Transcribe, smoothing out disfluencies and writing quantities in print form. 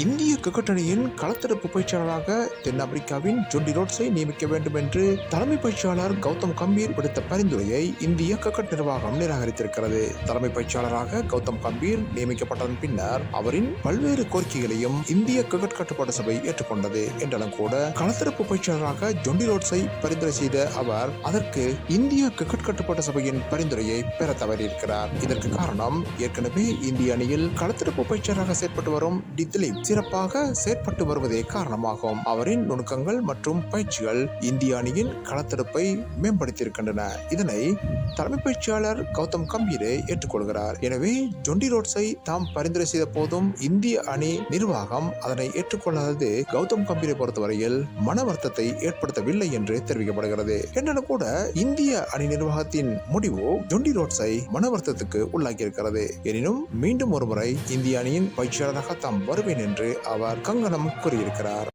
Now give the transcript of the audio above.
இந்திய கிரிக்கெட் அணியின் களத்தடுப்பு பயிற்சியாளராக தென்னாப்பிரிக்காவின் ஜோடி ரோட்ஸை நியமிக்க வேண்டும் என்று தலைமை பயிற்சியாளர் கௌதம் கம்பீர் விடுத்த பரிந்துரையை இந்திய கிரிக்கெட் நிர்வாகம் நிராகரித்திருக்கிறது. தலைமை பயிற்சியாளராக கௌதம் கம்பீர் நியமிக்கப்பட்டதன் பின்னர் அவரின் பல்வேறு கோரிக்கைகளையும் இந்திய கிரிக்கெட் கட்டுப்பாட்டு சபை ஏற்றுக்கொண்டது. என்றாலும் கூட களத்தடுப்பு பயிற்சியாளராக ஜோடி ரோட்ஸை பரிந்துரை செய்த அவர் அதற்கு இந்திய கிரிக்கெட் கட்டுப்பாட்டு சபையின் பரிந்துரையை பெற தவறியிருக்கிறார். இதற்கு காரணம் ஏற்கனவே இந்திய அணியில் களத்தடுப்பு பயிற்சியாளராக செயற்பட்டு வரும் டி திலீப் சிறப்பாக செயற்பட்டு வருவதே காரணமாகும். அவரின் நுணுக்கங்கள் மற்றும் பயிற்சிகள் இந்திய அணியின் களத்தடுப்பை மேம்படுத்தியிருக்கின்றன. இதனை தலைமை பயிற்சியாளர் கௌதம் கம்பீரே ஏற்றுக்கொள்கிறார். எனவே ஜோடி ரோட்ஸை தாம் பரிந்துரை செய்த போதும் இந்திய அணி நிர்வாகம் அதனை ஏற்றுக்கொள்ளாதது கௌதம் கம்பீரை பொறுத்தவரையில் மன வருத்தத்தை ஏற்படுத்தவில்லை என்று தெரிவிக்கப்படுகிறது. என்றாலும் கூட இந்திய அணி நிர்வாகத்தின் முடிவு ஜோடி ரோட்ஸை மன வருத்தத்துக்கு உள்ளாக்கியிருக்கிறது. எனினும் மீண்டும் ஒருமுறை இந்திய அணியின் பயிற்சியாளராக தாம் வருவேன் என்று அவர் கங்கணம் கூறியிருக்கிறார்.